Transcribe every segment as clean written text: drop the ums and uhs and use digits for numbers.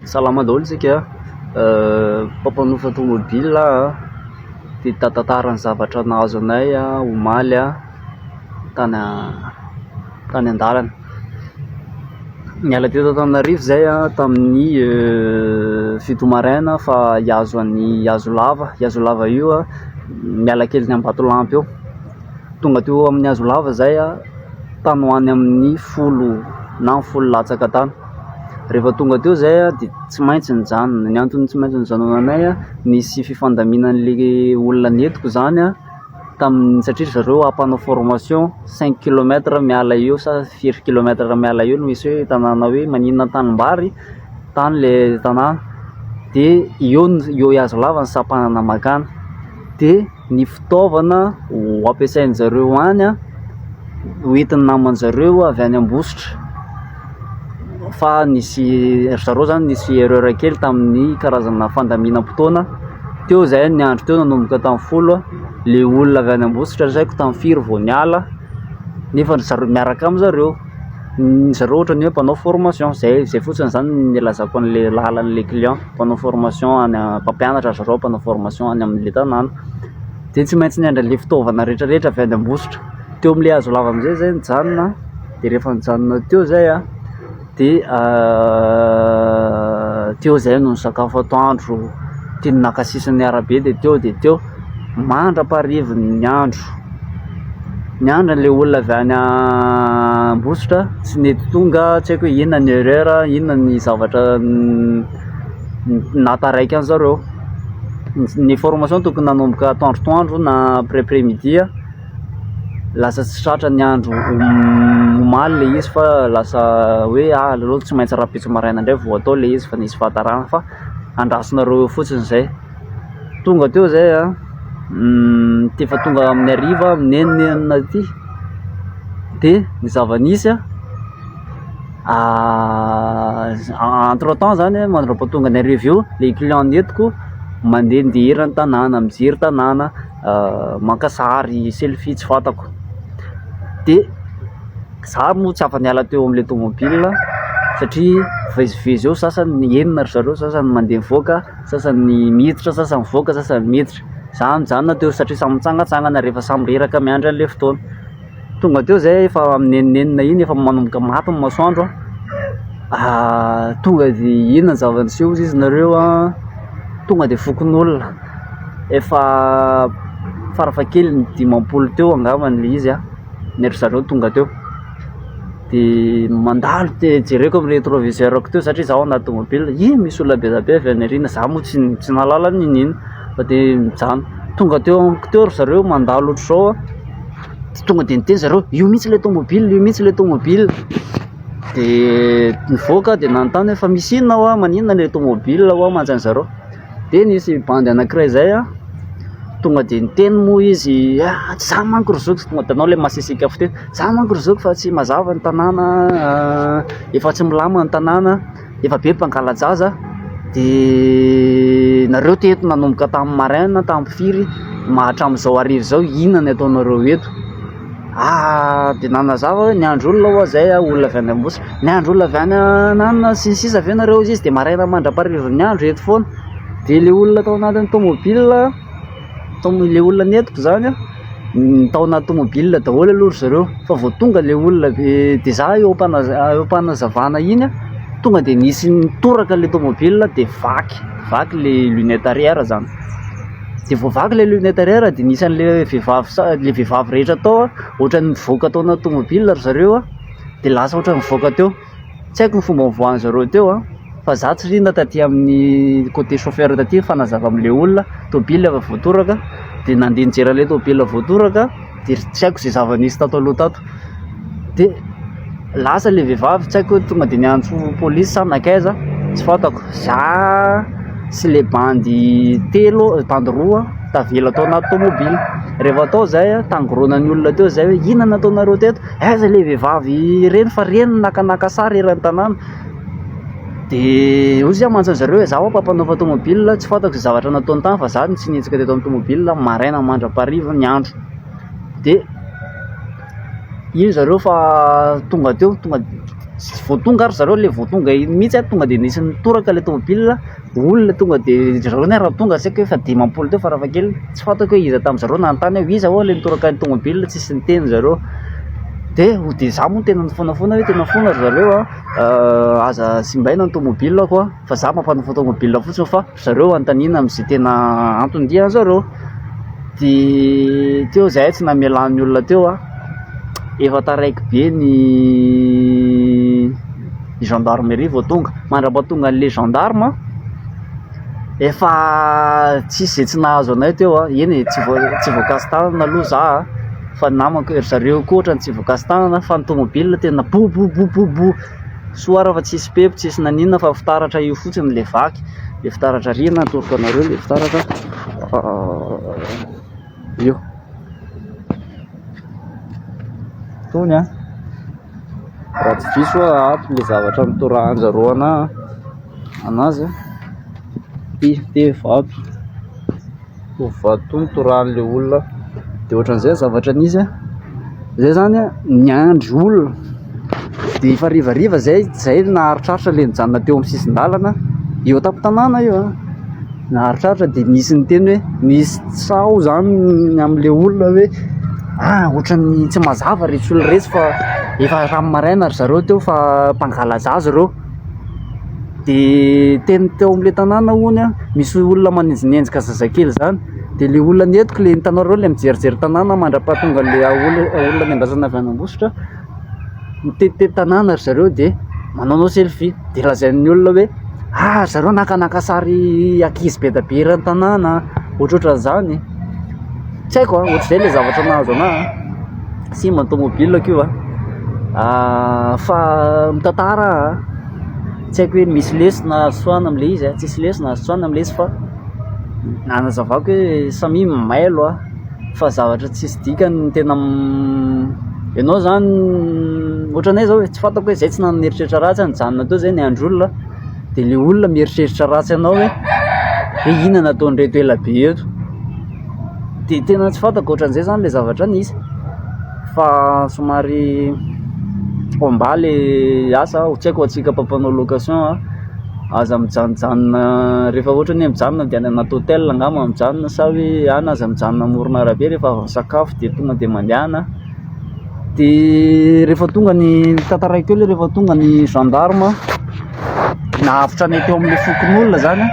Salama daholo isika mpampanofa tomobila ty tatatara ny zavatra nahazo anay omaly tany an-dalana. Niala teto Antananarivo zay tamin'ny fito maraina fa hiazo an'ny hazo lava io miala kely ny Ambatolampy eo. Tonga teo amin'ny hazo lava zay tany hoany amin'ny folo latsaka tany. Rehefa tonga teo zay de tsy maintsy nijanona. Ny antony tsy maintsy nijanonanay nisy fifandaminan'le olona netiko zany satria zareo ampanao formation 5 km miala eo sa 4 km miala eo no misy hoe tanàna hoe Maninona Tanimbary tany le tanàna, de eo hazo lava ny sapanana makany. De ny fitaovana ho ampiasain'zareo any hoentin'ny naman'zareo avy any Ambositra, fa nisy zareo zany nisy erreur kely tamin'ny karazana fandaminam-potoana teo zay. Ny andro teo nanomboka tamin'ny folo, le olona avy any Ambositra zaiko tamin'ny firy vao niala, nefa zareo miaraka am'zareo ohatra ny hoe mpanao formation. Zay fotsiny zany nilazako an'le lalan'le client, mpanao formation any mpampianatra zareo, mpanao formation any amin'le tanàna. De tsy maintsy niandra le fitaovana rehetrarehetra avy any Ambositra teo am'le hazo lava am'zay zay nijanona. De rehefa nijanona teo zay de teo zay no nisakafo atoandro, tiany nakasisin'ny arabe de teo mandraparivo ny andro le olona avy any Ambositra tsy nety tonga, tsy haiko hoe inona ny erreur, inona ny zavatra nataraiky an'zareo. Ny formation tokony nanomboka atoandro na après-midi, lasa tsy tratra ny andro omaly le izy fa lasa hoe aleo tsy maintsy rapitso maraina indray vao atao le izy, fa nisy fahatarana fa andrasonareo fotsiny zay. Tonga teo zay tefa tonga amin'ny hariva amin'ny enina aty, de ny zava-nisy entre temps zany mandrapahatonga ny hariva eo le client netiko mandehandeha ny tanàna, mijery tanàna, maka sary selfie tsy fantako. De za moa tsy afa-niala teo am'le tomobile satria vezivezy eo, sasany enina ry zareo, sasany mandeha mivoaka, sasany miditra, sasany mivoaka, sasany miditra. Za mijanona teo satria samy mitsangatsangana rehefa samy reraka miandry an'le fotoana. Tonga teo zay efa amin'ny enina iny efa manomboka maty ny masoandro tonga de inona zava-niseho izy nareo tonga de fokon'olona efa farafakely ny 5 teo angambany le izy nery zareo tonga teo. De mandalo de jereko amin'ny rétroviseurako teo satria zaho anaty tomobile, misy olona be avy any aoriana, za moa tsy nalala ninino fa de mijano. Tonga teo ry zareo mandalo ohatr'zao tonga de niteny zareo io mihitsy le tomobile. De nivoaka de nanontany hoe fa misy inona ho maninona le tomobile ho manjany zareo. De nisy bandy anankiray zay tonga de niteny moa izy za manko ry zoko, tonga de anao le masisika fiteny, za manko ry zoko fa tsy mazava ny tanàna, efa tsy milama ny tanàna, efa be mpangalajaza, de nareo teto nanomboka tamin'ny maraina tamin'ny firy hatramin'izao hariva zao, inona ny ataonareo eto? De nanazava hoe niandry olona ho zay olona avy any Ambositra, niandry olona avy any nanana sy ny sisa avy nareo izy de maraina mandraparivo niandro eto foana. De le olona tao anatin'ny tomobile, le olona netiko zany tao anaty tomobile daholo aloha ry zareo, fa vao tonga le olona de za eo ampanazavana iny tonga de nisy nitoraka le tomobile de vaky le lunette arrière zany. De vao vaky le lunette arrière de nisy an'le vehivavy rehetra tao ohatrany mivoaka tao anaty tomobile ry zareo de lasa ohatrany mivoaka teo. Tsy haiko ny fomba mivoahan'ny zareo teo fa za tsy rinona taty amin'ny côté chauffeur taty fanazava am'le olona tobile efa voatoraka, de nandeha nijery an'le tobile voatoraka de tsy haiko zay zava-nisy tato aloha tato. De lasa le vehivavy tsy haiko tonga de niantso polisy sa nakaiza tsy fantako, za sy le bandy roa tavela tao anaty tomobile. Rehefa tao zay tangoronan'ny olona teo zay hoe inona nataonareo teto, aiza le vehivavy reny fa reny nakanaka sary eran'ny tanàna. De ozy mantsy zareo hoe zaho mpampanova tomobile, tsy fantako zay zavatra nataony tany fa za tsy nihetsika teto amin'ny tomobile maraina mandraparivo ny andro. De iny zareo fa tonga vao tonga ary zareo le vao tonga mihitsy tonga de nisy nitoraka le tomobile olona tonga de zareo ny raha tonga tsy haiko hoe efa 5 teo faravakely tsy fantako hoe iza tamin'izareo nanontany hoe iza hoe le nitoraka ny tomobile tsisy niteny zareo de za moa tena nifonafona hoe tena fona zareo aza simbaina ny tomobile koa fa za mampanofa tomobile fotsiny fa zareo antanina am'izay tena antondiana zareo de teo zahay tsy namelan'ny olona teo efa taraiky be ny gendarmerie vao tonga mandrapatonga an'le gendarme efa tsisy zay tsy nahazo anay teo eny tsy voakastanana aloha za fa namako zareo koatra tsy voakastanana fa ny tomobile tena bobobobobo soara fa tsisy pepo tsisy nanina fa fitaratra io fotsiny le vaky le fitaratra rina atoroko anareo le fitaratra io tony raha tsy viso ato le zavatra mitorahanjareo anazy te vato mitorahan'le olona de ohatran'izay zavatra nisy zay zany niandry olona de efa rivariva zay naharitraritra le nijanona teo amin'ny sisin-dalana eo tampon-tanàna io naharitraritra de nisy niteny hoe nisy sao zany am'le olona hoe ohatran'ny tsy mazava rehetra olona rehetra fa efa rano maraina ry zareo teo fa mpangalaza reo de teny teo am'le tanàna hony misy olona manenjinenjika zazakely zany de le olona netiko le nitanareo le mijerijery tanàna mandrapahatonga le olona niandrasana avy an'Ambositra mitetitety tanàna ry zareo de manaonao selfie de lazain'ny olona hoe zareo nakanaka sary ankizy be da be eran'ny tanàna ohatrohatran'izany tsy haiko ohatr'izay le zavatra nahazo anahy simba ny tomobile kio fa mitantara tsy haiko hoe misy lesona soana am'le izy tsisy lesona soana am'le izy fa nanazavako hoe samy mailo fa zavatra tsisy dikany tena ianao zany ohatranay zao hoe tsy fantako hoe zay tsy naneritreritra ratsy nijanona teo zay ny androlona de le olona mieritreritra ratsy anao hoe inona nataon'reto ela be eto de tena tsy fantako ohatran'izay zany le zavatra nisy fa somary ombaly asa tsy haiko atsika mpampanao location aza mijanona rehefa ohatra ny mijanona de any anaty hôtel angamba mijanona sa hoe ana aza mijanona amorona arabe rehefa avy sakafo de tonga de mandehana de rehefa tonga ny tantaraiko le rehefa tonga ny gendarme nahavotra anay teo am'le fokon'olona zany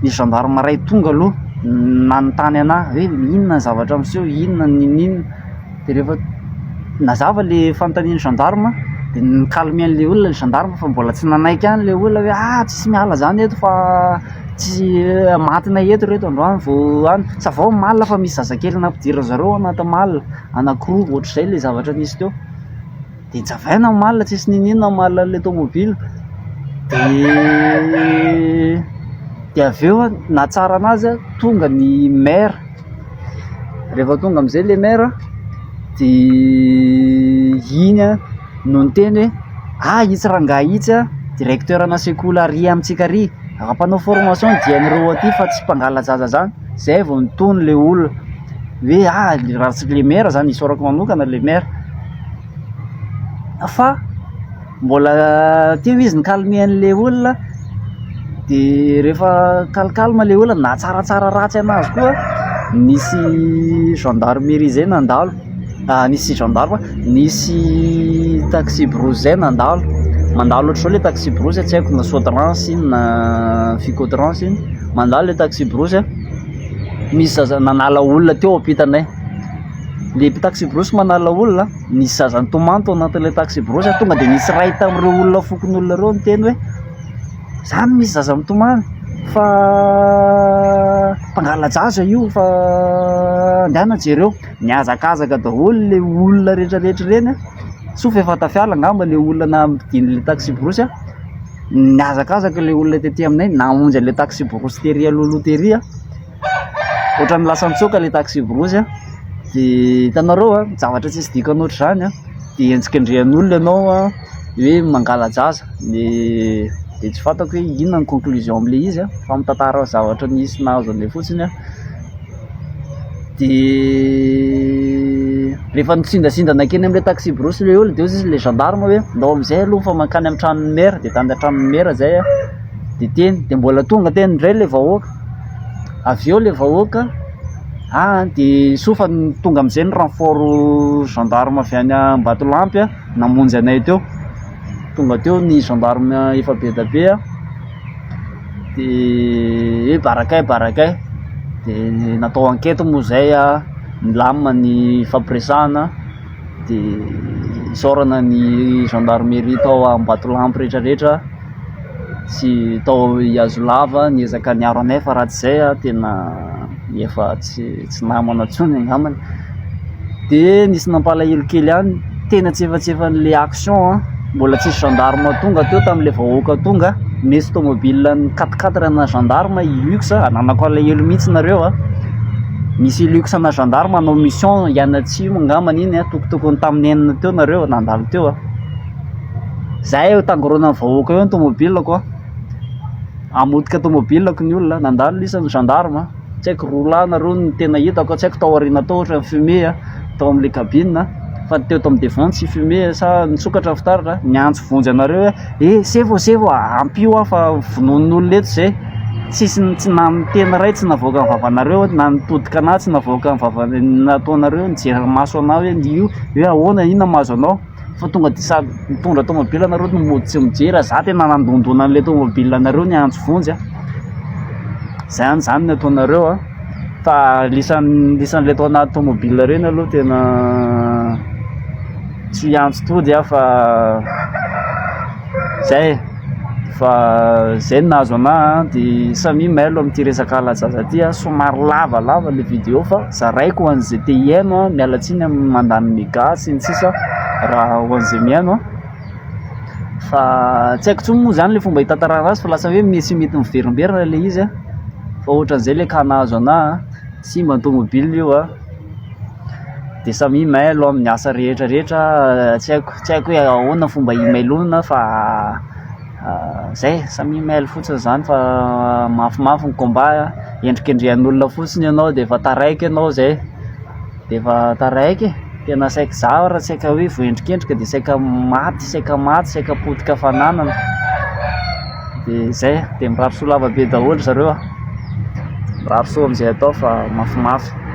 ny gendarme ray tonga aloha nanontany anahy hoe inona zavatra am'seo inona ninina de rehefa nazava le fanontanian'ny gendarme de nikalme an'le olona le gendarme fa mbola tsy nanaiky any le olona hoe tsisy miala zany eto fa tsy matina eto reto androany vao any savao malina fa misy zazakely nampidira zareo anaty malina anankiroa ohatr'izay le zavatra nisy teo de javaina malina tsisy ninina malina le tomobile de avy eo nahatsara anazy tonga ny maire rehefa tonga am'izay le maire de iny no niteny hoe itsy rangahy itsy directeur ana sekoly ary amintsika ary mpanao formation dian'ireo aty fa tsy mpangalazaza zany zay vao nitony le olona hoe raha tsy le maire zany isorako manokana le maire fa mbola teo izy nikalme an'le olona de rehefa kalkalma le olona na tsaratsara ratsy anazy koa nisy gendarmerie zay nandalo nisy gendarme nisy taxi brousse zay nandalo mandalo ohatr'izao le taxi brousse tsy haiko na Sodrancy na Ficodrancy mandalo le taxi brousse misy zaza nanala olona teo ampitanay le taxi brousse manala olona nisy zaza nitomanto anatin'le taxi brousse tonga de nisy ray tamin'ireo olona fokon'olona reo niteny hoe zany misy zaza mitomany fa mpangalajaza io fa andehana jereo niazakazaka daholo le olona rehetrarehetra reny sofa efa tafiala angamba le olona nampidiny le taxi brousse niazakazaka le olona tety aminay namonjy le taxi brousse tery alolo tery ohatran'ny lasa nitsoka le taxi brousse de hitanareo zavatra tsisy dikany ohatr'izany de entsikendrehan'olona ianao hoe mangalajaza de tsy fantako hoe inona ny conclusion am'le izy fa mitantara zavatra nisy nahazo an'le fotsiny de rehefa nitsindasindana keny am'le taxi brosy le olo de ozy izy le gendarme hoe ndao am'izay aloha fa mankany amy tranon'ny mera de tany antranon'ny mera zay a de teny de mbola tonga teny ndray le vahoaka avy eo le vahoaka de sofa tonga am'izay ny renfort gendarme avy any Ambatolampy a namonjy anay teo tonga teo ny gendarme efa be da be a de barakay de natao enquête moa zay a milamina ny fampiresahana de isaorana ny gendarmerie tao Ambatolampy rehetrarehetra sy tao Iazo Lava niezaka niaro anay fa raha tsy zay a tena efa tsy namana tsony angamany de nisy nampalahelo kely any tena tsefatsefan'le action mbola tsisy gendarme tonga teo tam'le vahoaka tonga misy tomobile ny 4x4 na gendarme luxe ananako alahelo mihitsy nareo misy luxe na gendarme anao mission ianatsimo angamany iny tokotokony tamin'ny enina teo nareo nandalo teo zay tangorona ny vahoaka eo ny tomobilako amotika tomobilako ny olona nandalo isan'ny gendarme tsy haiko rola nareo ny tena hitako tsy haiko tao aoriana tao ohatra fumée tao am'le cabine fa teo tao devant tsy fumée sa nitsokatra fitaratra niantso vonjy anareo sevo ampio fa vonon'olona eto zay tsy tena ray tsy navoaka ny vavanareo na nitodika anahy tsy navoaka ny vava nataonareo nijery maso anao hoe ahoana ina mahazo anao fa tonga de sady mitondra tomobile anareo no mody tsy mijery za tena nandondona an'le tomobile anareo niantso vonjy zany ny ataonareo fa lisan'le tao anaty tomobile reny aloha tena tsy antso tody fa zay nahazo anahy de samy mailo am'ty resaka alajaza ty somary lavalava le vidéo fa zaraiko ho an'izay te hiaino mialatsiny amin'ny mandany méga sy ny sisa raha ho an'izay miaino fa tsy haiko tsony moa zany le fomba hitantarana azy fa lasa hoe misy mety miverimberina le izy fa ohatran'izay le ka nahazo anahy simba ny tomobile io de samy mailo amin'ny asa rehetrarehetra tsy haiko hoe ahoana fomba imailona fa zay samy mail fotsiny zany fa mafimafy ny combat endrikendrehan'olona fotsiny ianao de efa taraiky ianao zay de efa taraiky tena saika za raha tsy haika hoe voendrikendrika de saika maty saika potika fananana de zay de mirary solava be daholo zareo mirary so am'izay atao fa mafimafy